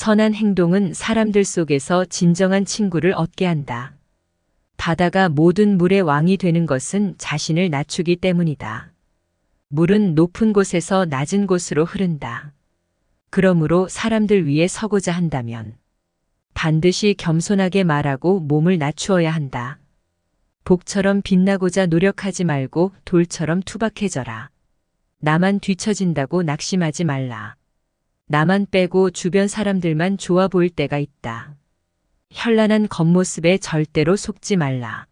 선한 행동은 사람들 속에서 진정한 친구를 얻게 한다. 바다가 모든 물의 왕이 되는 것은 자신을 낮추기 때문이다. 물은 높은 곳에서 낮은 곳으로 흐른다. 그러므로 사람들 위에 서고자 한다면 반드시 겸손하게 말하고 몸을 낮추어야 한다. 복처럼 빛나고자 노력하지 말고 돌처럼 투박해져라. 나만 뒤처진다고 낙심하지 말라. 나만 빼고 주변 사람들만 좋아 보일 때가 있다. 현란한 겉모습에 절대로 속지 말라.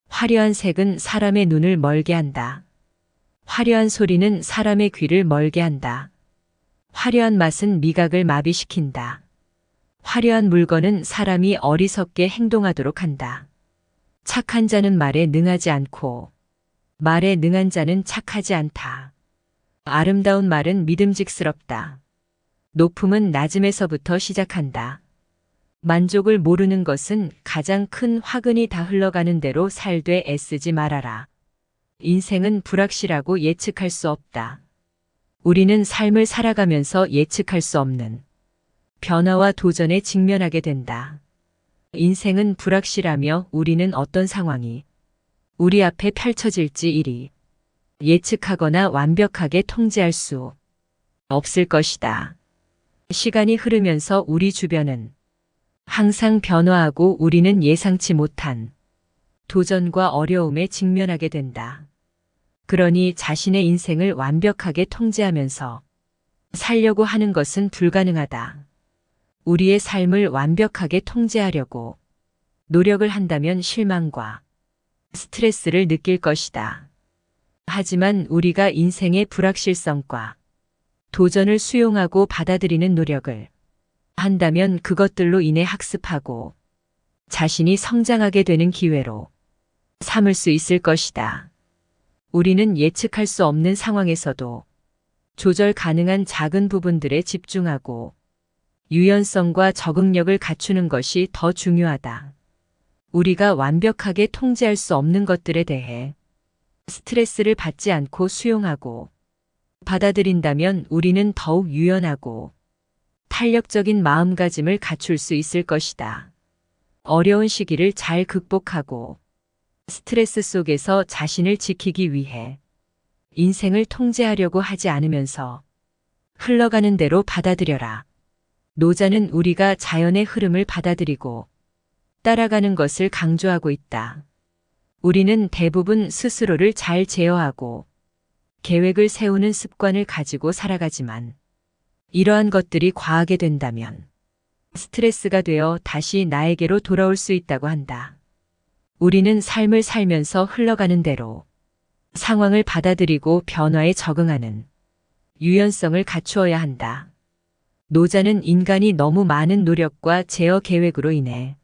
화려한 색은 사람의 눈을 멀게 한다. 화려한 소리는 사람의 귀를 멀게 한다. 화려한 맛은 미각을 마비시킨다. 화려한 물건은 사람이 어리석게 행동하도록 한다. 착한 자는 말에 능하지 않고 말에 능한 자는 착하지 않다. 아름다운 말은 믿음직스럽다. 높음은 낮음에서부터 시작한다. 만족을 모르는 것은 가장 큰 화근이 다 흘러가는 대로 살되 애쓰지 말아라. 인생은 불확실하고 예측할 수 없다. 우리는 삶을 살아가면서 예측할 수 없는 변화와 도전에 직면하게 된다. 인생은 불확실하며 우리는 어떤 상황이 우리 앞에 펼쳐질지 이리 예측하거나 완벽하게 통제할 수 없을 것이다. 시간이 흐르면서 우리 주변은 항상 변화하고 우리는 예상치 못한 도전과 어려움에 직면하게 된다. 그러니 자신의 인생을 완벽하게 통제하면서 살려고 하는 것은 불가능하다. 우리의 삶을 완벽하게 통제하려고 노력을 한다면 실망과 스트레스를 느낄 것이다. 하지만 우리가 인생의 불확실성과 도전을 수용하고 받아들이는 노력을 한다면 그것들로 인해 학습하고 자신이 성장하게 되는 기회로 삼을 수 있을 것이다. 우리는 예측할 수 없는 상황에서도 조절 가능한 작은 부분들에 집중하고 유연성과 적응력을 갖추는 것이 더 중요하다. 우리가 완벽하게 통제할 수 없는 것들에 대해 스트레스를 받지 않고 수용하고 받아들인다면 우리는 더욱 유연하고 탄력적인 마음가짐을 갖출 수 있을 것이다. 어려운 시기를 잘 극복하고 스트레스 속에서 자신을 지키기 위해 인생을 통제하려고 하지 않으면서 흘러가는 대로 받아들여라. 노자는 우리가 자연의 흐름을 받아들이고 따라가는 것을 강조하고 있다. 우리는 대부분 스스로를 잘 제어하고 계획을 세우는 습관을 가지고 살아가지만 이러한 것들이 과하게 된다면 스트레스가 되어 다시 나에게로 돌아올 수 있다고 한다. 우리는 삶을 살면서 흘러가는 대로 상황을 받아들이고 변화에 적응하는 유연성을 갖추어야 한다. 노자는 인간이 너무 많은 노력과 제어 계획으로 인해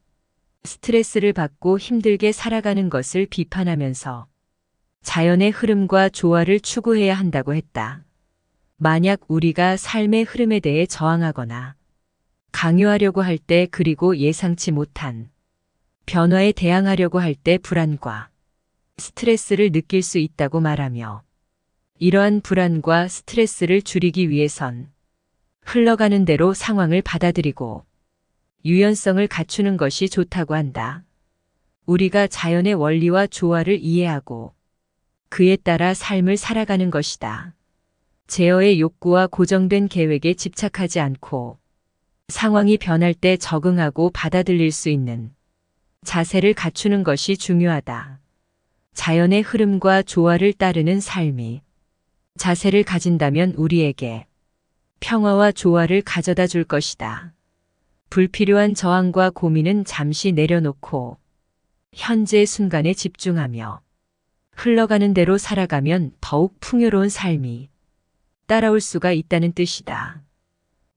스트레스를 받고 힘들게 살아가는 것을 비판하면서 자연의 흐름과 조화를 추구해야 한다고 했다. 만약 우리가 삶의 흐름에 대해 저항하거나 강요하려고 할 때 그리고 예상치 못한 변화에 대항하려고 할 때 불안과 스트레스를 느낄 수 있다고 말하며 이러한 불안과 스트레스를 줄이기 위해선 흘러가는 대로 상황을 받아들이고 유연성을 갖추는 것이 좋다고 한다. 우리가 자연의 원리와 조화를 이해하고 그에 따라 삶을 살아가는 것이다. 제어의 욕구와 고정된 계획에 집착하지 않고 상황이 변할 때 적응하고 받아들일 수 있는 자세를 갖추는 것이 중요하다. 자연의 흐름과 조화를 따르는 삶이 자세를 가진다면 우리에게 평화와 조화를 가져다 줄 것이다. 불필요한 저항과 고민은 잠시 내려놓고 현재의 순간에 집중하며 흘러가는 대로 살아가면 더욱 풍요로운 삶이 따라올 수가 있다는 뜻이다.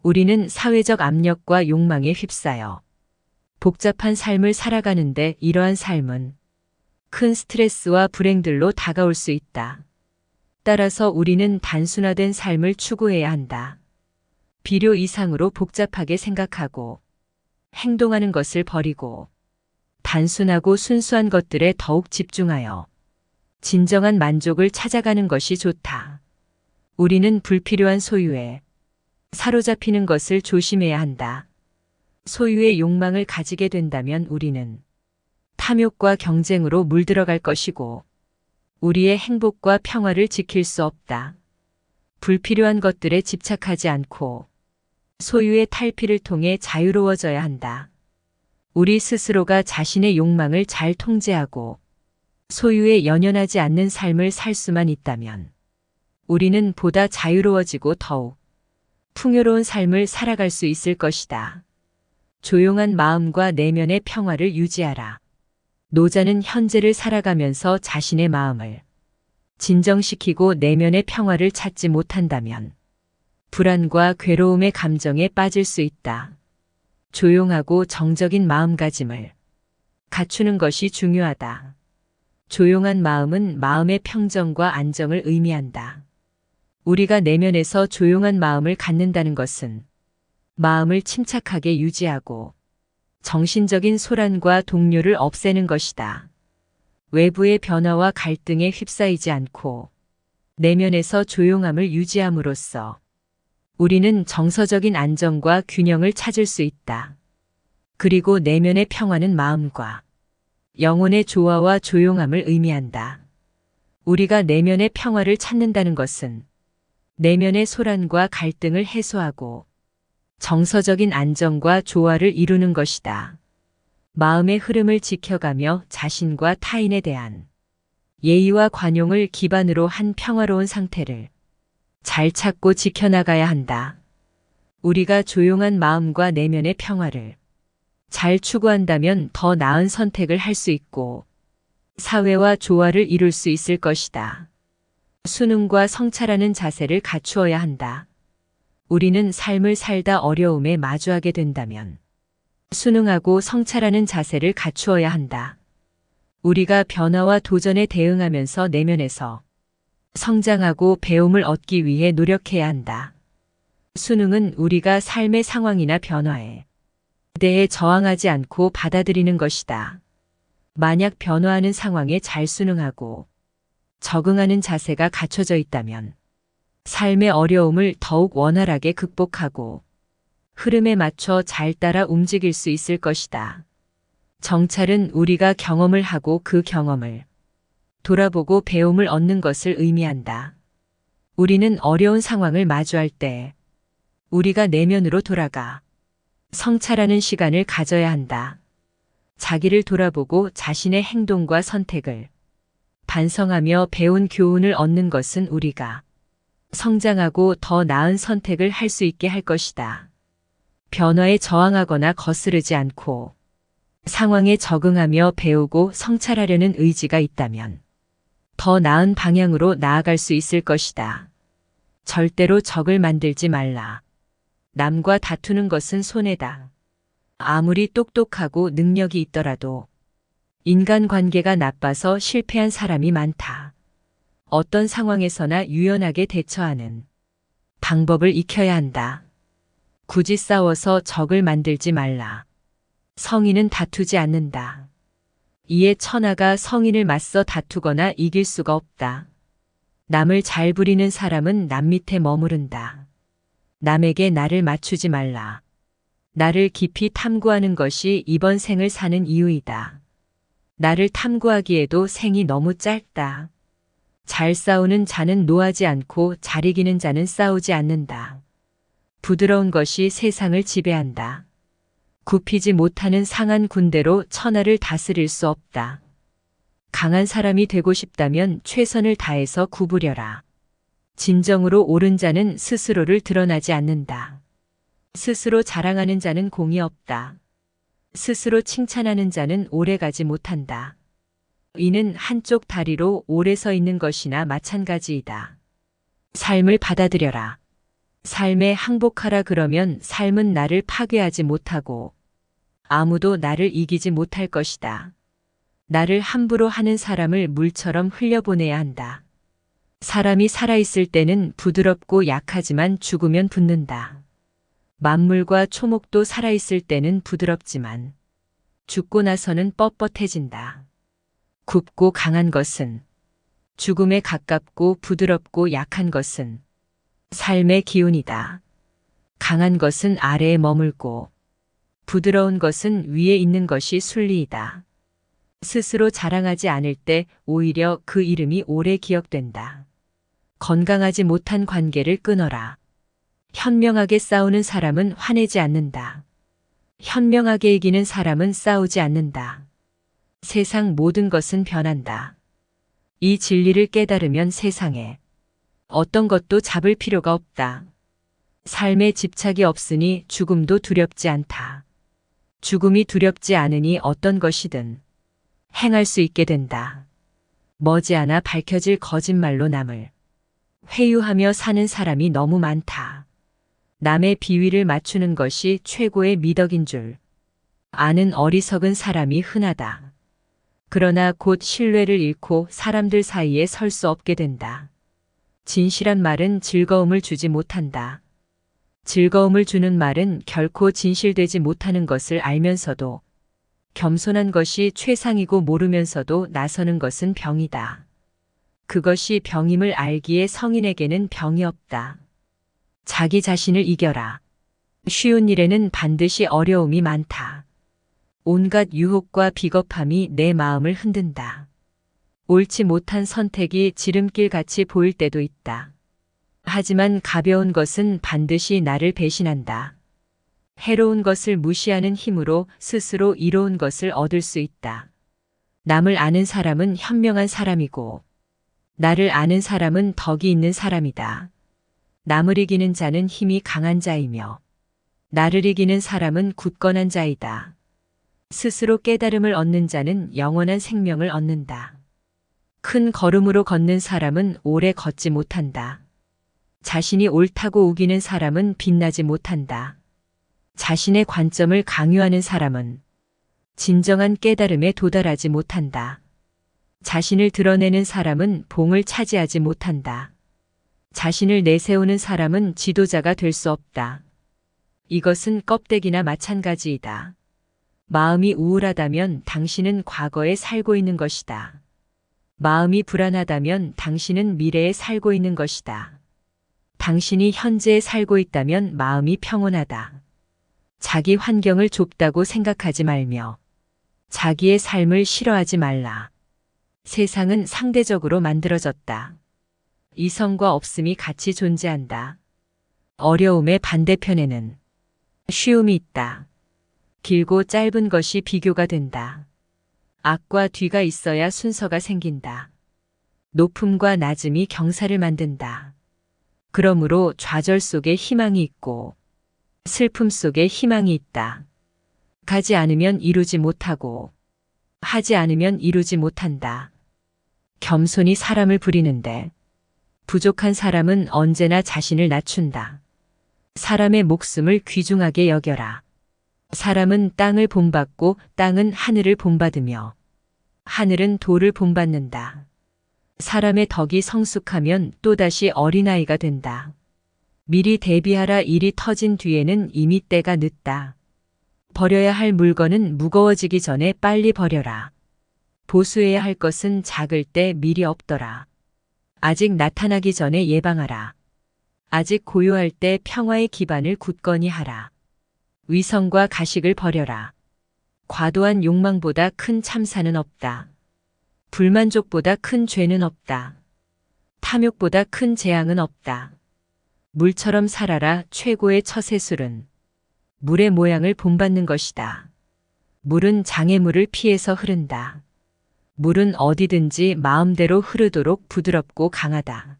우리는 사회적 압력과 욕망에 휩싸여 복잡한 삶을 살아가는데 이러한 삶은 큰 스트레스와 불행들로 다가올 수 있다. 따라서 우리는 단순화된 삶을 추구해야 한다. 필요 이상으로 복잡하게 생각하고 행동하는 것을 버리고 단순하고 순수한 것들에 더욱 집중하여 진정한 만족을 찾아가는 것이 좋다. 우리는 불필요한 소유에 사로잡히는 것을 조심해야 한다. 소유의 욕망을 가지게 된다면 우리는 탐욕과 경쟁으로 물들어갈 것이고 우리의 행복과 평화를 지킬 수 없다. 불필요한 것들에 집착하지 않고 소유의 탈피를 통해 자유로워져야 한다. 우리 스스로가 자신의 욕망을 잘 통제하고 소유에 연연하지 않는 삶을 살 수만 있다면 우리는 보다 자유로워지고 더욱 풍요로운 삶을 살아갈 수 있을 것이다. 조용한 마음과 내면의 평화를 유지하라. 노자는 현재를 살아가면서 자신의 마음을 진정시키고 내면의 평화를 찾지 못한다면 불안과 괴로움의 감정에 빠질 수 있다. 조용하고 정적인 마음가짐을 갖추는 것이 중요하다. 조용한 마음은 마음의 평정과 안정을 의미한다. 우리가 내면에서 조용한 마음을 갖는다는 것은 마음을 침착하게 유지하고 정신적인 소란과 동요를 없애는 것이다. 외부의 변화와 갈등에 휩싸이지 않고 내면에서 조용함을 유지함으로써 우리는 정서적인 안정과 균형을 찾을 수 있다. 그리고 내면의 평화는 마음과 영혼의 조화와 조용함을 의미한다. 우리가 내면의 평화를 찾는다는 것은 내면의 소란과 갈등을 해소하고 정서적인 안정과 조화를 이루는 것이다. 마음의 흐름을 지켜가며 자신과 타인에 대한 예의와 관용을 기반으로 한 평화로운 상태를 잘 찾고 지켜나가야 한다. 우리가 조용한 마음과 내면의 평화를 잘 추구한다면 더 나은 선택을 할 수 있고 사회와 조화를 이룰 수 있을 것이다. 순응과 성찰하는 자세를 갖추어야 한다. 우리는 삶을 살다 어려움에 마주하게 된다면 순응하고 성찰하는 자세를 갖추어야 한다. 우리가 변화와 도전에 대응하면서 내면에서 성장하고 배움을 얻기 위해 노력해야 한다. 순응은 우리가 삶의 상황이나 변화에 대해 저항하지 않고 받아들이는 것이다. 만약 변화하는 상황에 잘 순응하고 적응하는 자세가 갖춰져 있다면 삶의 어려움을 더욱 원활하게 극복하고 흐름에 맞춰 잘 따라 움직일 수 있을 것이다. 정찰은 우리가 경험을 하고 그 경험을 돌아보고 배움을 얻는 것을 의미한다. 우리는 어려운 상황을 마주할 때 우리가 내면으로 돌아가 성찰하는 시간을 가져야 한다. 자기를 돌아보고 자신의 행동과 선택을 반성하며 배운 교훈을 얻는 것은 우리가 성장하고 더 나은 선택을 할 수 있게 할 것이다. 변화에 저항하거나 거스르지 않고 상황에 적응하며 배우고 성찰하려는 의지가 있다면 더 나은 방향으로 나아갈 수 있을 것이다. 절대로 적을 만들지 말라. 남과 다투는 것은 손해다. 아무리 똑똑하고 능력이 있더라도 인간관계가 나빠서 실패한 사람이 많다. 어떤 상황에서나 유연하게 대처하는 방법을 익혀야 한다. 굳이 싸워서 적을 만들지 말라. 성인은 다투지 않는다. 이에 천하가 성인을 맞서 다투거나 이길 수가 없다. 남을 잘 부리는 사람은 남 밑에 머무른다. 남에게 나를 맞추지 말라. 나를 깊이 탐구하는 것이 이번 생을 사는 이유이다. 나를 탐구하기에도 생이 너무 짧다. 잘 싸우는 자는 노하지 않고 잘 이기는 자는 싸우지 않는다. 부드러운 것이 세상을 지배한다. 굽히지 못하는 상한 군대로 천하를 다스릴 수 없다. 강한 사람이 되고 싶다면 최선을 다해서 구부려라. 진정으로 옳은 자는 스스로를 드러나지 않는다. 스스로 자랑하는 자는 공이 없다. 스스로 칭찬하는 자는 오래가지 못한다. 이는 한쪽 다리로 오래 서 있는 것이나 마찬가지이다. 삶을 받아들여라. 삶에 항복하라. 그러면 삶은 나를 파괴하지 못하고 아무도 나를 이기지 못할 것이다. 나를 함부로 하는 사람을 물처럼 흘려보내야 한다. 사람이 살아있을 때는 부드럽고 약하지만 죽으면 붙는다. 만물과 초목도 살아있을 때는 부드럽지만 죽고 나서는 뻣뻣해진다. 굽고 강한 것은 죽음에 가깝고 부드럽고 약한 것은 삶의 기운이다. 강한 것은 아래에 머물고 부드러운 것은 위에 있는 것이 순리이다. 스스로 자랑하지 않을 때 오히려 그 이름이 오래 기억된다. 건강하지 못한 관계를 끊어라. 현명하게 싸우는 사람은 화내지 않는다. 현명하게 이기는 사람은 싸우지 않는다. 세상 모든 것은 변한다. 이 진리를 깨달으면 세상에 어떤 것도 잡을 필요가 없다. 삶에 집착이 없으니 죽음도 두렵지 않다. 죽음이 두렵지 않으니 어떤 것이든 행할 수 있게 된다. 머지않아 밝혀질 거짓말로 남을 회유하며 사는 사람이 너무 많다. 남의 비위를 맞추는 것이 최고의 미덕인 줄 아는 어리석은 사람이 흔하다. 그러나 곧 신뢰를 잃고 사람들 사이에 설 수 없게 된다. 진실한 말은 즐거움을 주지 못한다. 즐거움을 주는 말은 결코 진실되지 못하는 것을 알면서도 겸손한 것이 최상이고 모르면서도 나서는 것은 병이다. 그것이 병임을 알기에 성인에게는 병이 없다. 자기 자신을 이겨라. 쉬운 일에는 반드시 어려움이 많다. 온갖 유혹과 비겁함이 내 마음을 흔든다. 옳지 못한 선택이 지름길같이 보일 때도 있다. 하지만 가벼운 것은 반드시 나를 배신한다. 해로운 것을 무시하는 힘으로 스스로 이로운 것을 얻을 수 있다. 남을 아는 사람은 현명한 사람이고 나를 아는 사람은 덕이 있는 사람이다. 남을 이기는 자는 힘이 강한 자이며 나를 이기는 사람은 굳건한 자이다. 스스로 깨달음을 얻는 자는 영원한 생명을 얻는다. 큰 걸음으로 걷는 사람은 오래 걷지 못한다. 자신이 옳다고 우기는 사람은 빛나지 못한다. 자신의 관점을 강요하는 사람은 진정한 깨달음에 도달하지 못한다. 자신을 드러내는 사람은 봉을 차지하지 못한다. 자신을 내세우는 사람은 지도자가 될 수 없다. 이것은 껍데기나 마찬가지이다. 마음이 우울하다면 당신은 과거에 살고 있는 것이다. 마음이 불안하다면 당신은 미래에 살고 있는 것이다. 당신이 현재에 살고 있다면 마음이 평온하다. 자기 환경을 좁다고 생각하지 말며 자기의 삶을 싫어하지 말라. 세상은 상대적으로 만들어졌다. 이성과 없음이 같이 존재한다. 어려움의 반대편에는 쉬움이 있다. 길고 짧은 것이 비교가 된다. 앞과 뒤가 있어야 순서가 생긴다. 높음과 낮음이 경사를 만든다. 그러므로 좌절 속에 희망이 있고 슬픔 속에 희망이 있다. 가지 않으면 이루지 못하고 하지 않으면 이루지 못한다. 겸손히 사람을 부리는데 부족한 사람은 언제나 자신을 낮춘다. 사람의 목숨을 귀중하게 여겨라. 사람은 땅을 본받고 땅은 하늘을 본받으며 하늘은 돌을 본받는다. 사람의 덕이 성숙하면 또다시 어린아이가 된다. 미리 대비하라. 일이 터진 뒤에는 이미 때가 늦다. 버려야 할 물건은 무거워지기 전에 빨리 버려라. 보수해야 할 것은 작을 때 미리 없더라. 아직 나타나기 전에 예방하라. 아직 고요할 때 평화의 기반을 굳건히 하라. 위선과 가식을 버려라. 과도한 욕망보다 큰 참사는 없다. 불만족보다 큰 죄는 없다. 탐욕보다 큰 재앙은 없다. 물처럼 살아라. 최고의 처세술은 물의 모양을 본받는 것이다. 물은 장애물을 피해서 흐른다. 물은 어디든지 마음대로 흐르도록 부드럽고 강하다.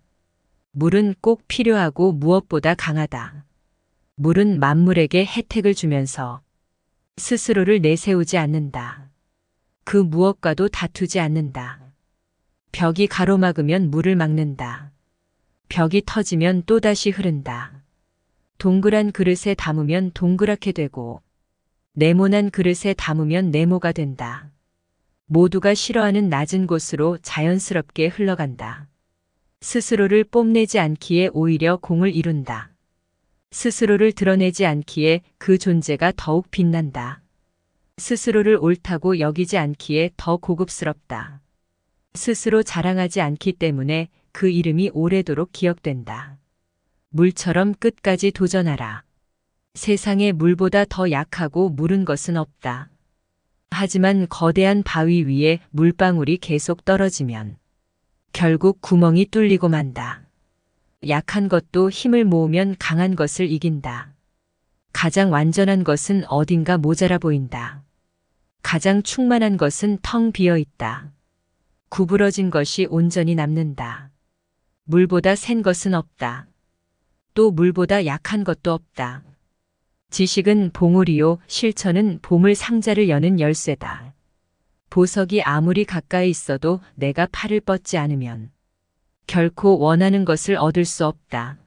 물은 꼭 필요하고 무엇보다 강하다. 물은 만물에게 혜택을 주면서 스스로를 내세우지 않는다. 그 무엇과도 다투지 않는다. 벽이 가로막으면 물을 막는다. 벽이 터지면 또다시 흐른다. 동그란 그릇에 담으면 동그랗게 되고 네모난 그릇에 담으면 네모가 된다. 모두가 싫어하는 낮은 곳으로 자연스럽게 흘러간다. 스스로를 뽐내지 않기에 오히려 공을 이룬다. 스스로를 드러내지 않기에 그 존재가 더욱 빛난다. 스스로를 옳다고 여기지 않기에 더 고급스럽다. 스스로 자랑하지 않기 때문에 그 이름이 오래도록 기억된다. 물처럼 끝까지 도전하라. 세상에 물보다 더 약하고 무른 것은 없다. 하지만 거대한 바위 위에 물방울이 계속 떨어지면 결국 구멍이 뚫리고 만다. 약한 것도 힘을 모으면 강한 것을 이긴다. 가장 완전한 것은 어딘가 모자라 보인다. 가장 충만한 것은 텅 비어 있다. 구부러진 것이 온전히 남는다. 물보다 센 것은 없다. 또 물보다 약한 것도 없다. 지식은 봉우리요, 실천은 보물 상자를 여는 열쇠다. 보석이 아무리 가까이 있어도 내가 팔을 뻗지 않으면 결코 원하는 것을 얻을 수 없다.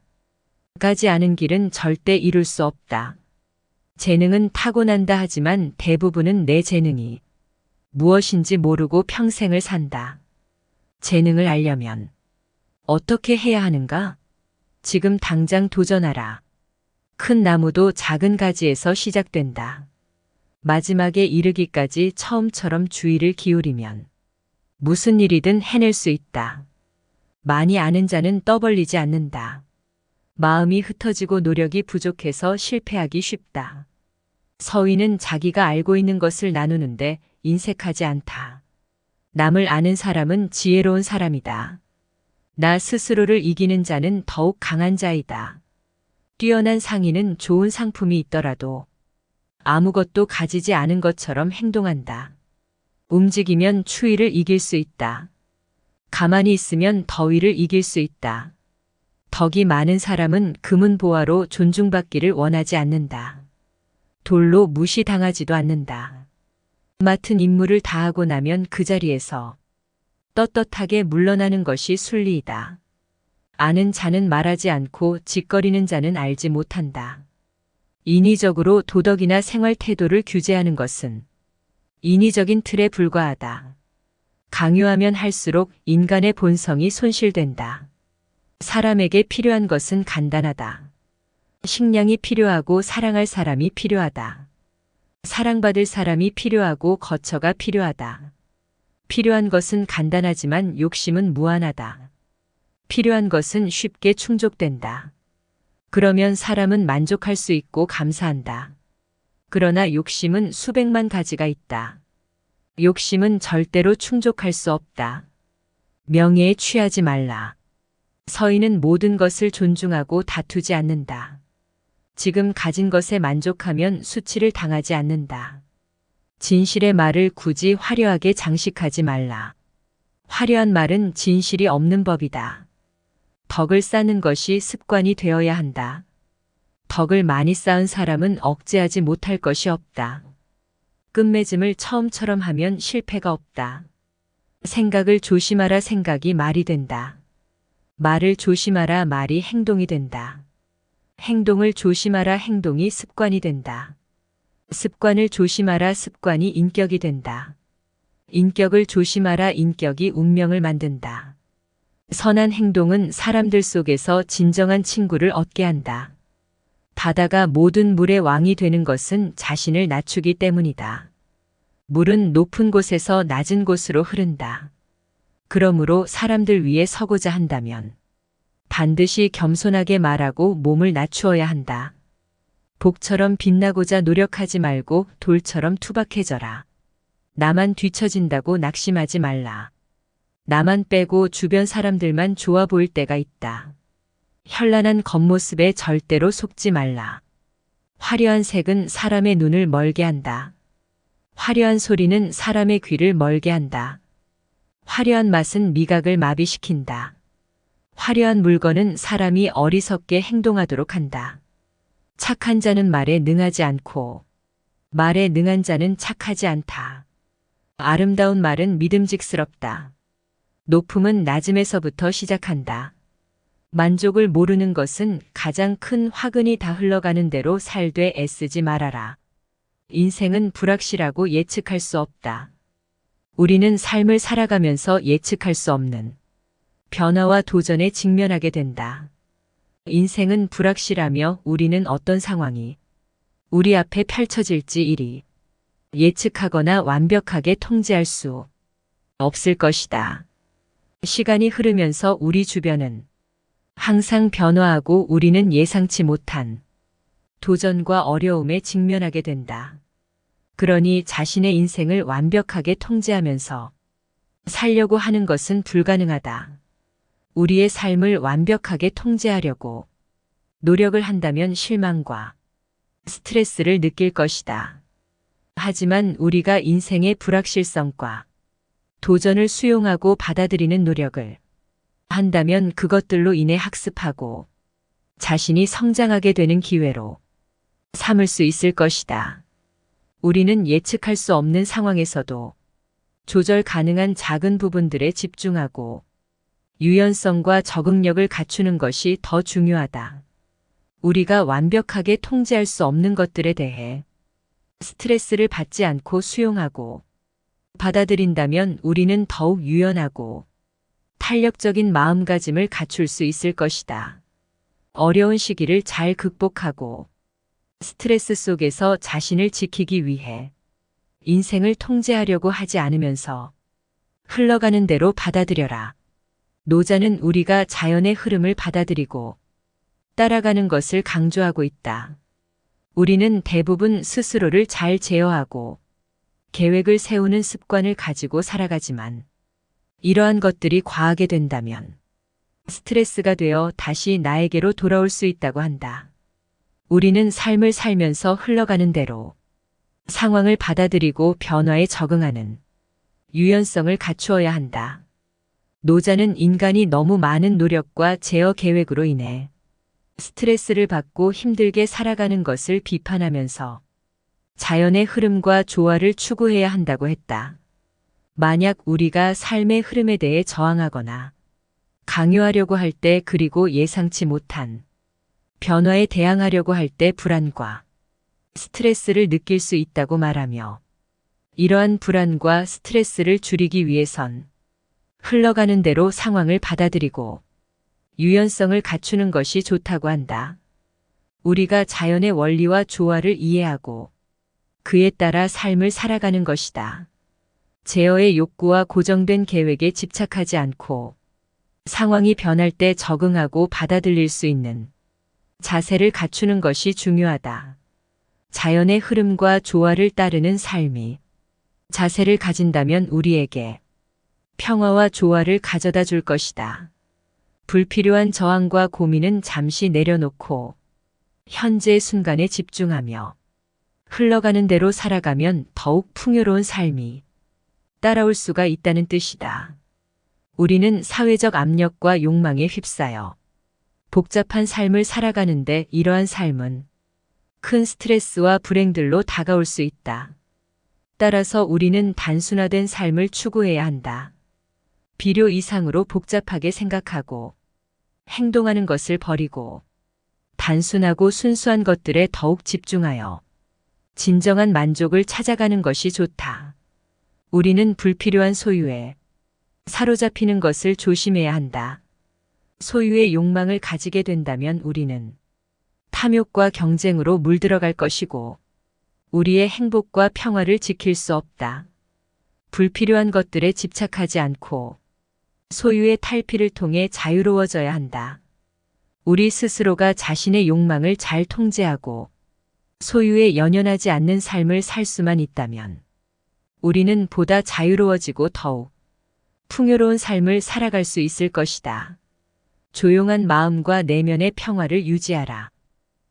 가지 않은 길은 절대 이룰 수 없다. 재능은 타고난다 하지만 대부분은 내 재능이 무엇인지 모르고 평생을 산다. 재능을 알려면 어떻게 해야 하는가? 지금 당장 도전하라. 큰 나무도 작은 가지에서 시작된다. 마지막에 이르기까지 처음처럼 주의를 기울이면 무슨 일이든 해낼 수 있다. 많이 아는 자는 떠벌리지 않는다. 마음이 흩어지고 노력이 부족해서 실패하기 쉽다. 서위는 자기가 알고 있는 것을 나누는데 인색하지 않다. 남을 아는 사람은 지혜로운 사람이다. 나 스스로를 이기는 자는 더욱 강한 자이다. 뛰어난 상인은 좋은 상품이 있더라도 아무것도 가지지 않은 것처럼 행동한다. 움직이면 추위를 이길 수 있다. 가만히 있으면 더위를 이길 수 있다. 덕이 많은 사람은 금은보화로 존중받기를 원하지 않는다. 돌로 무시당하지도 않는다. 맡은 임무를 다하고 나면 그 자리에서 떳떳하게 물러나는 것이 순리이다. 아는 자는 말하지 않고 짓거리는 자는 알지 못한다. 인위적으로 도덕이나 생활 태도를 규제하는 것은 인위적인 틀에 불과하다. 강요하면 할수록 인간의 본성이 손실된다. 사람에게 필요한 것은 간단하다. 식량이 필요하고 사랑할 사람이 필요하다. 사랑받을 사람이 필요하고 거처가 필요하다. 필요한 것은 간단하지만 욕심은 무한하다. 필요한 것은 쉽게 충족된다. 그러면 사람은 만족할 수 있고 감사한다. 그러나 욕심은 수백만 가지가 있다. 욕심은 절대로 충족할 수 없다. 명예에 취하지 말라. 서인은 모든 것을 존중하고 다투지 않는다. 지금 가진 것에 만족하면 수치를 당하지 않는다. 진실의 말을 굳이 화려하게 장식하지 말라. 화려한 말은 진실이 없는 법이다. 덕을 쌓는 것이 습관이 되어야 한다. 덕을 많이 쌓은 사람은 억제하지 못할 것이 없다. 끝맺음을 처음처럼 하면 실패가 없다. 생각을 조심하라. 생각이 말이 된다. 말을 조심하라. 말이 행동이 된다. 행동을 조심하라. 행동이 습관이 된다. 습관을 조심하라. 습관이 인격이 된다. 인격을 조심하라. 인격이 운명을 만든다. 선한 행동은 사람들 속에서 진정한 친구를 얻게 한다. 바다가 모든 물의 왕이 되는 것은 자신을 낮추기 때문이다. 물은 높은 곳에서 낮은 곳으로 흐른다. 그러므로 사람들 위에 서고자 한다면 반드시 겸손하게 말하고 몸을 낮추어야 한다. 복처럼 빛나고자 노력하지 말고 돌처럼 투박해져라. 나만 뒤처진다고 낙심하지 말라. 나만 빼고 주변 사람들만 좋아 보일 때가 있다. 현란한 겉모습에 절대로 속지 말라. 화려한 색은 사람의 눈을 멀게 한다. 화려한 소리는 사람의 귀를 멀게 한다. 화려한 맛은 미각을 마비시킨다. 화려한 물건은 사람이 어리석게 행동하도록 한다. 착한 자는 말에 능하지 않고 말에 능한 자는 착하지 않다. 아름다운 말은 믿음직스럽다. 높음은 낮음에서부터 시작한다. 만족을 모르는 것은 가장 큰 화근이 다 흘러가는 대로 살되 애쓰지 말아라. 인생은 불확실하고 예측할 수 없다. 우리는 삶을 살아가면서 예측할 수 없는 변화와 도전에 직면하게 된다. 인생은 불확실하며 우리는 어떤 상황이 우리 앞에 펼쳐질지 이리 예측하거나 완벽하게 통제할 수 없을 것이다. 시간이 흐르면서 우리 주변은 항상 변화하고 우리는 예상치 못한 도전과 어려움에 직면하게 된다. 그러니 자신의 인생을 완벽하게 통제하면서 살려고 하는 것은 불가능하다. 우리의 삶을 완벽하게 통제하려고 노력을 한다면 실망과 스트레스를 느낄 것이다. 하지만 우리가 인생의 불확실성과 도전을 수용하고 받아들이는 노력을 한다면 그것들로 인해 학습하고 자신이 성장하게 되는 기회로 삼을 수 있을 것이다. 우리는 예측할 수 없는 상황에서도 조절 가능한 작은 부분들에 집중하고 유연성과 적응력을 갖추는 것이 더 중요하다. 우리가 완벽하게 통제할 수 없는 것들에 대해 스트레스를 받지 않고 수용하고 받아들인다면 우리는 더욱 유연하고 탄력적인 마음가짐을 갖출 수 있을 것이다. 어려운 시기를 잘 극복하고 스트레스 속에서 자신을 지키기 위해 인생을 통제하려고 하지 않으면서 흘러가는 대로 받아들여라. 노자는 우리가 자연의 흐름을 받아들이고 따라가는 것을 강조하고 있다. 우리는 대부분 스스로를 잘 제어하고 계획을 세우는 습관을 가지고 살아가지만 이러한 것들이 과하게 된다면 스트레스가 되어 다시 나에게로 돌아올 수 있다고 한다. 우리는 삶을 살면서 흘러가는 대로 상황을 받아들이고 변화에 적응하는 유연성을 갖추어야 한다. 노자는 인간이 너무 많은 노력과 제어 계획으로 인해 스트레스를 받고 힘들게 살아가는 것을 비판하면서 자연의 흐름과 조화를 추구해야 한다고 했다. 만약 우리가 삶의 흐름에 대해 저항하거나 강요하려고 할 때 그리고 예상치 못한 변화에 대항하려고 할 때 불안과 스트레스를 느낄 수 있다고 말하며 이러한 불안과 스트레스를 줄이기 위해선 흘러가는 대로 상황을 받아들이고 유연성을 갖추는 것이 좋다고 한다. 우리가 자연의 원리와 조화를 이해하고 그에 따라 삶을 살아가는 것이다. 제어의 욕구와 고정된 계획에 집착하지 않고 상황이 변할 때 적응하고 받아들일 수 있는 자세를 갖추는 것이 중요하다. 자연의 흐름과 조화를 따르는 삶이 자세를 가진다면 우리에게 평화와 조화를 가져다 줄 것이다. 불필요한 저항과 고민은 잠시 내려놓고 현재의 순간에 집중하며 흘러가는 대로 살아가면 더욱 풍요로운 삶이 따라올 수가 있다는 뜻이다. 우리는 사회적 압력과 욕망에 휩싸여 복잡한 삶을 살아가는데 이러한 삶은 큰 스트레스와 불행들로 다가올 수 있다. 따라서 우리는 단순화된 삶을 추구해야 한다. 필요 이상으로 복잡하게 생각하고 행동하는 것을 버리고 단순하고 순수한 것들에 더욱 집중하여 진정한 만족을 찾아가는 것이 좋다. 우리는 불필요한 소유에 사로잡히는 것을 조심해야 한다. 소유의 욕망을 가지게 된다면 우리는 탐욕과 경쟁으로 물들어갈 것이고 우리의 행복과 평화를 지킬 수 없다. 불필요한 것들에 집착하지 않고 소유의 탈피를 통해 자유로워져야 한다. 우리 스스로가 자신의 욕망을 잘 통제하고 소유에 연연하지 않는 삶을 살 수만 있다면 우리는 보다 자유로워지고 더욱 풍요로운 삶을 살아갈 수 있을 것이다. 조용한 마음과 내면의 평화를 유지하라.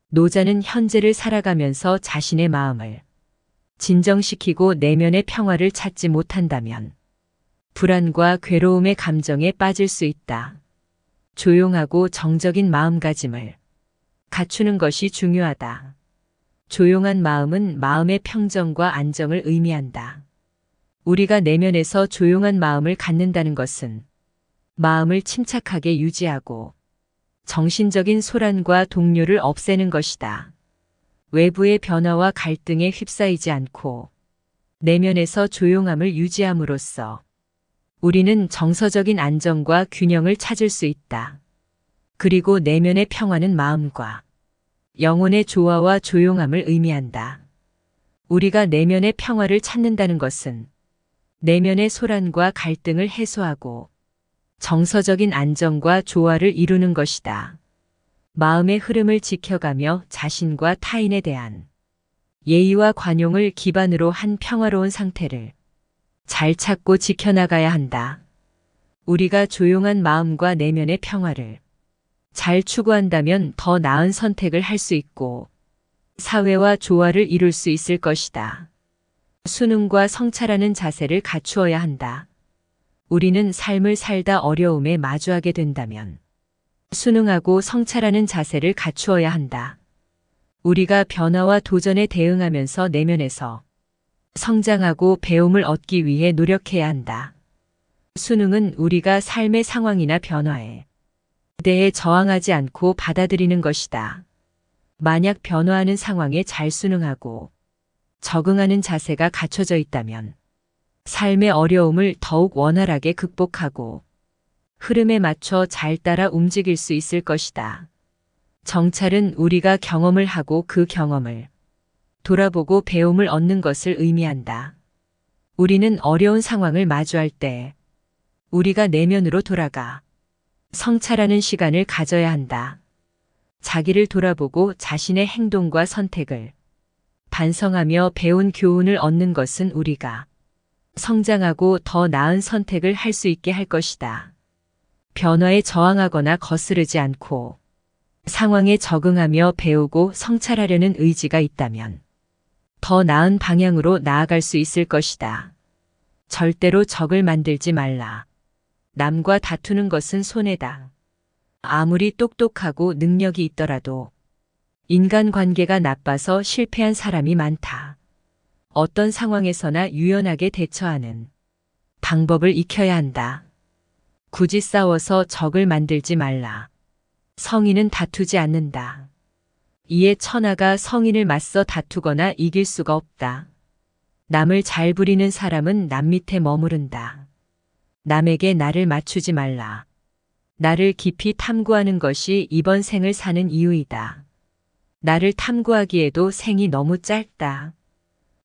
노자는 현재를 살아가면서 자신의 마음을 진정시키고 내면의 평화를 찾지 못한다면 불안과 괴로움의 감정에 빠질 수 있다. 조용하고 정적인 마음가짐을 갖추는 것이 중요하다. 조용한 마음은 마음의 평정과 안정을 의미한다. 우리가 내면에서 조용한 마음을 갖는다는 것은 마음을 침착하게 유지하고 정신적인 소란과 동요를 없애는 것이다. 외부의 변화와 갈등에 휩싸이지 않고 내면에서 조용함을 유지함으로써 우리는 정서적인 안정과 균형을 찾을 수 있다. 그리고 내면의 평화는 마음과 영혼의 조화와 조용함을 의미한다. 우리가 내면의 평화를 찾는다는 것은 내면의 소란과 갈등을 해소하고 정서적인 안정과 조화를 이루는 것이다. 마음의 흐름을 지켜가며 자신과 타인에 대한 예의와 관용을 기반으로 한 평화로운 상태를 잘 찾고 지켜나가야 한다. 우리가 조용한 마음과 내면의 평화를 잘 추구한다면 더 나은 선택을 할 수 있고 사회와 조화를 이룰 수 있을 것이다. 순응과 성찰하는 자세를 갖추어야 한다. 우리는 삶을 살다 어려움에 마주하게 된다면 순응하고 성찰하는 자세를 갖추어야 한다. 우리가 변화와 도전에 대응하면서 내면에서 성장하고 배움을 얻기 위해 노력해야 한다. 순응은 우리가 삶의 상황이나 변화에 대해 저항하지 않고 받아들이는 것이다. 만약 변화하는 상황에 잘 순응하고 적응하는 자세가 갖춰져 있다면 삶의 어려움을 더욱 원활하게 극복하고 흐름에 맞춰 잘 따라 움직일 수 있을 것이다. 정찰은 우리가 경험을 하고 그 경험을 돌아보고 배움을 얻는 것을 의미한다. 우리는 어려운 상황을 마주할 때 우리가 내면으로 돌아가 성찰하는 시간을 가져야 한다. 자기를 돌아보고 자신의 행동과 선택을 반성하며 배운 교훈을 얻는 것은 우리가 성장하고 더 나은 선택을 할 수 있게 할 것이다. 변화에 저항하거나 거스르지 않고 상황에 적응하며 배우고 성찰하려는 의지가 있다면 더 나은 방향으로 나아갈 수 있을 것이다. 절대로 적을 만들지 말라. 남과 다투는 것은 손해다. 아무리 똑똑하고 능력이 있더라도 인간관계가 나빠서 실패한 사람이 많다. 어떤 상황에서나 유연하게 대처하는 방법을 익혀야 한다. 굳이 싸워서 적을 만들지 말라. 성인은 다투지 않는다. 이에 천하가 성인을 맞서 다투거나 이길 수가 없다. 남을 잘 부리는 사람은 남 밑에 머무른다. 남에게 나를 맞추지 말라. 나를 깊이 탐구하는 것이 이번 생을 사는 이유이다. 나를 탐구하기에도 생이 너무 짧다.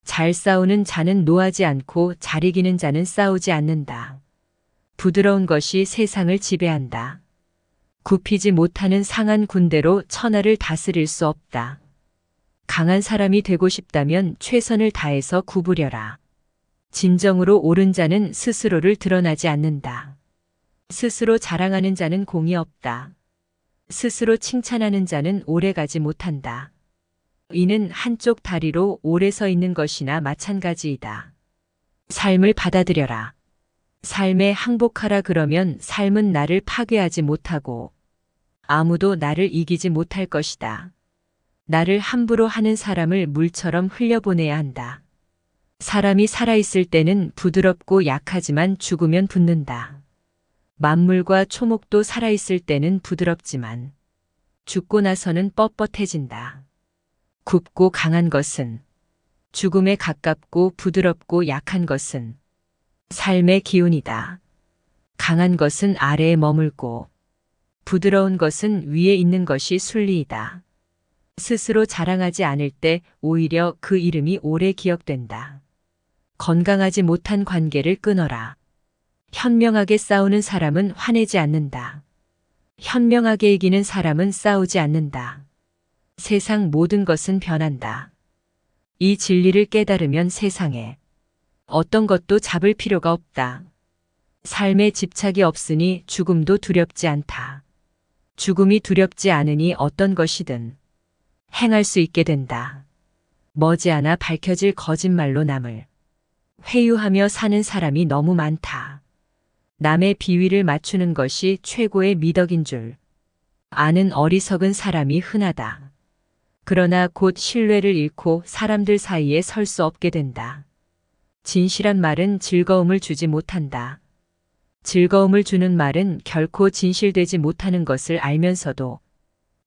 잘 싸우는 자는 노하지 않고 잘 이기는 자는 싸우지 않는다. 부드러운 것이 세상을 지배한다. 굽히지 못하는 상한 군대로 천하를 다스릴 수 없다. 강한 사람이 되고 싶다면 최선을 다해서 구부려라. 진정으로 옳은 자는 스스로를 드러나지 않는다. 스스로 자랑하는 자는 공이 없다. 스스로 칭찬하는 자는 오래가지 못한다. 이는 한쪽 다리로 오래 서 있는 것이나 마찬가지이다. 삶을 받아들여라. 삶에 항복하라. 그러면 삶은 나를 파괴하지 못하고 아무도 나를 이기지 못할 것이다. 나를 함부로 하는 사람을 물처럼 흘려보내야 한다. 사람이 살아있을 때는 부드럽고 약하지만 죽으면 붙는다. 만물과 초목도 살아있을 때는 부드럽지만 죽고 나서는 뻣뻣해진다. 굽고 강한 것은 죽음에 가깝고 부드럽고 약한 것은 삶의 기운이다. 강한 것은 아래에 머물고 부드러운 것은 위에 있는 것이 순리이다. 스스로 자랑하지 않을 때 오히려 그 이름이 오래 기억된다. 건강하지 못한 관계를 끊어라. 현명하게 싸우는 사람은 화내지 않는다. 현명하게 이기는 사람은 싸우지 않는다. 세상 모든 것은 변한다. 이 진리를 깨달으면 세상에 어떤 것도 잡을 필요가 없다. 삶에 집착이 없으니 죽음도 두렵지 않다. 죽음이 두렵지 않으니 어떤 것이든 행할 수 있게 된다. 머지않아 밝혀질 거짓말로 남을 회유하며 사는 사람이 너무 많다. 남의 비위를 맞추는 것이 최고의 미덕인 줄 아는 어리석은 사람이 흔하다. 그러나 곧 신뢰를 잃고 사람들 사이에 설 수 없게 된다. 진실한 말은 즐거움을 주지 못한다. 즐거움을 주는 말은 결코 진실되지 못하는 것을 알면서도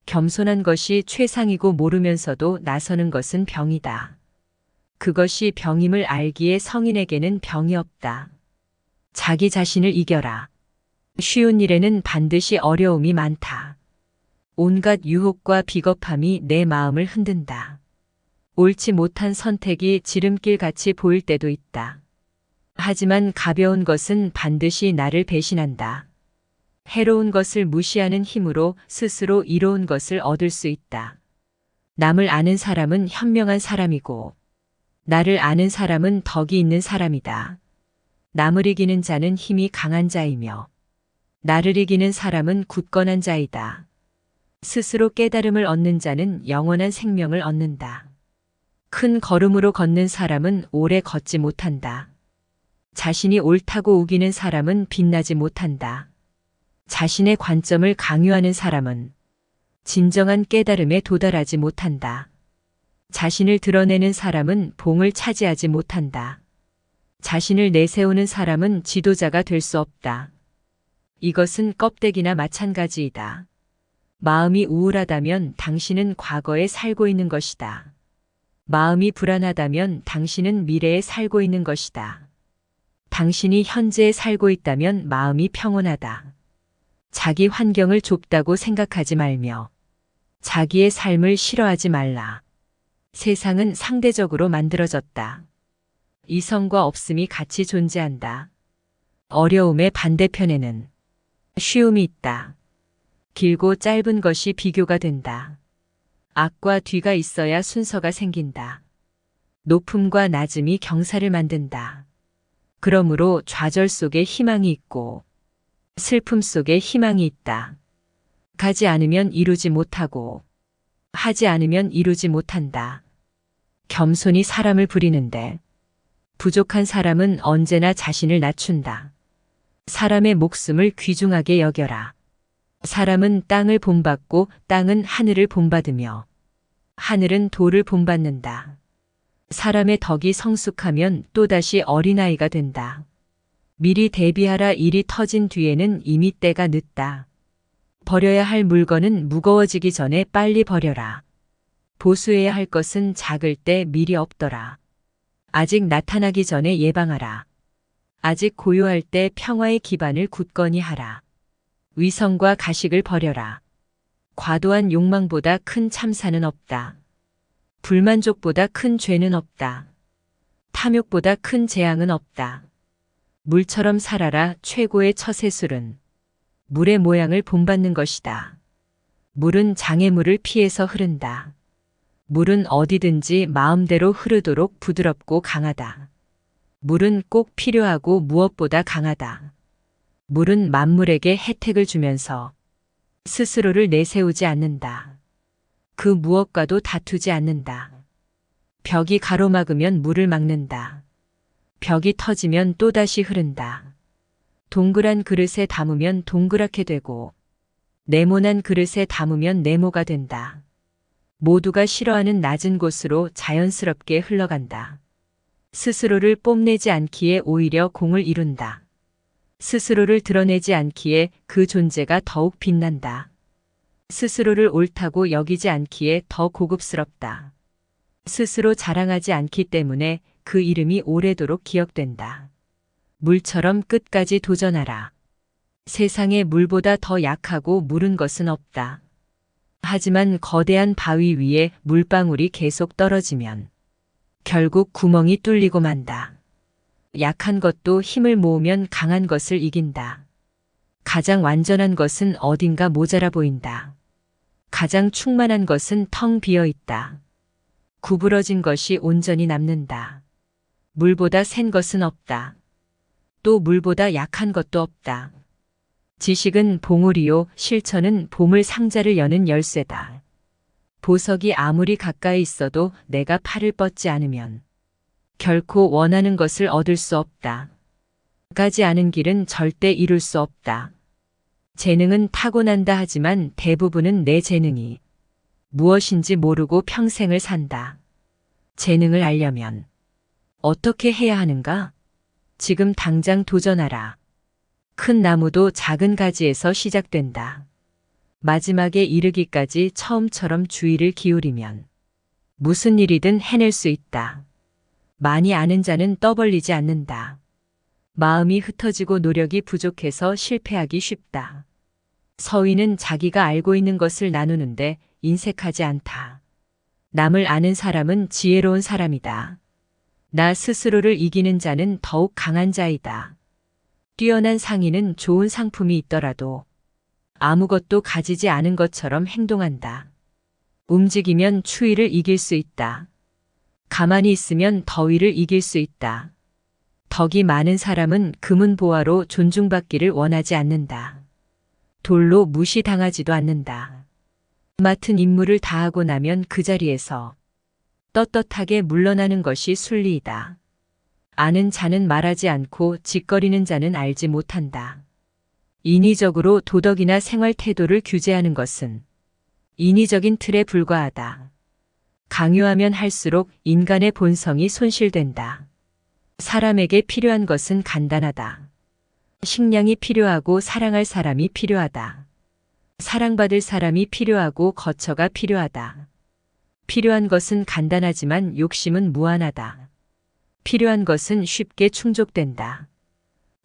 겸손한 것이 최상이고 모르면서도 나서는 것은 병이다. 그것이 병임을 알기에 성인에게는 병이 없다. 자기 자신을 이겨라. 쉬운 일에는 반드시 어려움이 많다. 온갖 유혹과 비겁함이 내 마음을 흔든다. 옳지 못한 선택이 지름길같이 보일 때도 있다. 하지만 가벼운 것은 반드시 나를 배신한다. 해로운 것을 무시하는 힘으로 스스로 이로운 것을 얻을 수 있다. 남을 아는 사람은 현명한 사람이고, 나를 아는 사람은 덕이 있는 사람이다. 남을 이기는 자는 힘이 강한 자이며, 나를 이기는 사람은 굳건한 자이다. 스스로 깨달음을 얻는 자는 영원한 생명을 얻는다. 큰 걸음으로 걷는 사람은 오래 걷지 못한다. 자신이 옳다고 우기는 사람은 빛나지 못한다. 자신의 관점을 강요하는 사람은 진정한 깨달음에 도달하지 못한다. 자신을 드러내는 사람은 봉을 차지하지 못한다. 자신을 내세우는 사람은 지도자가 될 수 없다. 이것은 껍데기나 마찬가지이다. 마음이 우울하다면 당신은 과거에 살고 있는 것이다. 마음이 불안하다면 당신은 미래에 살고 있는 것이다. 당신이 현재에 살고 있다면 마음이 평온하다. 자기 환경을 좁다고 생각하지 말며 자기의 삶을 싫어하지 말라. 세상은 상대적으로 만들어졌다. 이성과 없음이 같이 존재한다. 어려움의 반대편에는 쉬움이 있다. 길고 짧은 것이 비교가 된다. 앞과 뒤가 있어야 순서가 생긴다. 높음과 낮음이 경사를 만든다. 그러므로 좌절 속에 희망이 있고 슬픔 속에 희망이 있다. 가지 않으면 이루지 못하고 하지 않으면 이루지 못한다. 겸손이 사람을 부리는데 부족한 사람은 언제나 자신을 낮춘다. 사람의 목숨을 귀중하게 여겨라. 사람은 땅을 본받고 땅은 하늘을 본받으며 하늘은 돌을 본받는다. 사람의 덕이 성숙하면 또다시 어린아이가 된다. 미리 대비하라. 일이 터진 뒤에는 이미 때가 늦다. 버려야 할 물건은 무거워지기 전에 빨리 버려라. 보수해야 할 것은 작을 때 미리 없더라. 아직 나타나기 전에 예방하라. 아직 고요할 때 평화의 기반을 굳건히 하라. 위성과 가식을 버려라. 과도한 욕망보다 큰 참사는 없다. 불만족보다 큰 죄는 없다. 탐욕보다 큰 재앙은 없다. 물처럼 살아라. 최고의 처세술은 물의 모양을 본받는 것이다. 물은 장애물을 피해서 흐른다. 물은 어디든지 마음대로 흐르도록 부드럽고 강하다. 물은 꼭 필요하고 무엇보다 강하다. 물은 만물에게 혜택을 주면서 스스로를 내세우지 않는다. 그 무엇과도 다투지 않는다. 벽이 가로막으면 물을 막는다. 벽이 터지면 또다시 흐른다. 동그란 그릇에 담으면 동그랗게 되고 네모난 그릇에 담으면 네모가 된다. 모두가 싫어하는 낮은 곳으로 자연스럽게 흘러간다. 스스로를 뽐내지 않기에 오히려 공을 이룬다. 스스로를 드러내지 않기에 그 존재가 더욱 빛난다. 스스로를 옳다고 여기지 않기에 더 고급스럽다. 스스로 자랑하지 않기 때문에 그 이름이 오래도록 기억된다. 물처럼 끝까지 도전하라. 세상에 물보다 더 약하고 무른 것은 없다. 하지만 거대한 바위 위에 물방울이 계속 떨어지면 결국 구멍이 뚫리고 만다. 약한 것도 힘을 모으면 강한 것을 이긴다. 가장 완전한 것은 어딘가 모자라 보인다. 가장 충만한 것은 텅 비어 있다. 구부러진 것이 온전히 남는다. 물보다 센 것은 없다. 또 물보다 약한 것도 없다. 지식은 봉우리요, 실천은 보물 상자를 여는 열쇠다. 보석이 아무리 가까이 있어도 내가 팔을 뻗지 않으면 결코 원하는 것을 얻을 수 없다. 가지 않은 길은 절대 이룰 수 없다. 재능은 타고난다 하지만 대부분은 내 재능이 무엇인지 모르고 평생을 산다. 재능을 알려면 어떻게 해야 하는가? 지금 당장 도전하라. 큰 나무도 작은 가지에서 시작된다. 마지막에 이르기까지 처음처럼 주의를 기울이면 무슨 일이든 해낼 수 있다. 많이 아는 자는 떠벌리지 않는다. 마음이 흩어지고 노력이 부족해서 실패하기 쉽다. 서위는 자기가 알고 있는 것을 나누는데 인색하지 않다. 남을 아는 사람은 지혜로운 사람이다. 나 스스로를 이기는 자는 더욱 강한 자이다. 뛰어난 상인은 좋은 상품이 있더라도 아무것도 가지지 않은 것처럼 행동한다. 움직이면 추위를 이길 수 있다. 가만히 있으면 더위를 이길 수 있다. 덕이 많은 사람은 금은보화로 존중받기를 원하지 않는다. 돌로 무시당하지도 않는다. 맡은 임무를 다하고 나면 그 자리에서 떳떳하게 물러나는 것이 순리이다. 아는 자는 말하지 않고 짓거리는 자는 알지 못한다. 인위적으로 도덕이나 생활 태도를 규제하는 것은 인위적인 틀에 불과하다. 강요하면 할수록 인간의 본성이 손실된다. 사람에게 필요한 것은 간단하다. 식량이 필요하고 사랑할 사람이 필요하다. 사랑받을 사람이 필요하고 거처가 필요하다. 필요한 것은 간단하지만 욕심은 무한하다. 필요한 것은 쉽게 충족된다.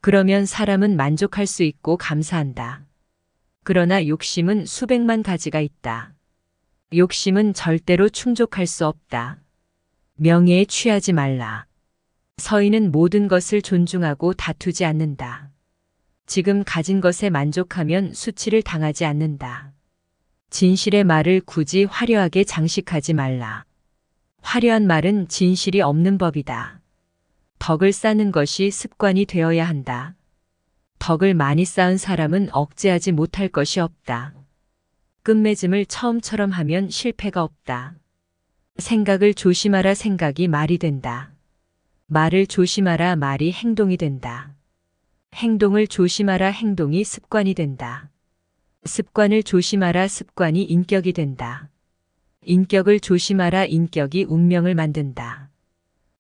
그러면 사람은 만족할 수 있고 감사한다. 그러나 욕심은 수백만 가지가 있다. 욕심은 절대로 충족할 수 없다. 명예에 취하지 말라. 서인은 모든 것을 존중하고 다투지 않는다. 지금 가진 것에 만족하면 수치를 당하지 않는다. 진실의 말을 굳이 화려하게 장식하지 말라. 화려한 말은 진실이 없는 법이다. 덕을 쌓는 것이 습관이 되어야 한다. 덕을 많이 쌓은 사람은 억제하지 못할 것이 없다. 끝맺음을 처음처럼 하면 실패가 없다. 생각을 조심하라. 생각이 말이 된다. 말을 조심하라. 말이 행동이 된다. 행동을 조심하라. 행동이 습관이 된다. 습관을 조심하라. 습관이 인격이 된다. 인격을 조심하라. 인격이 운명을 만든다.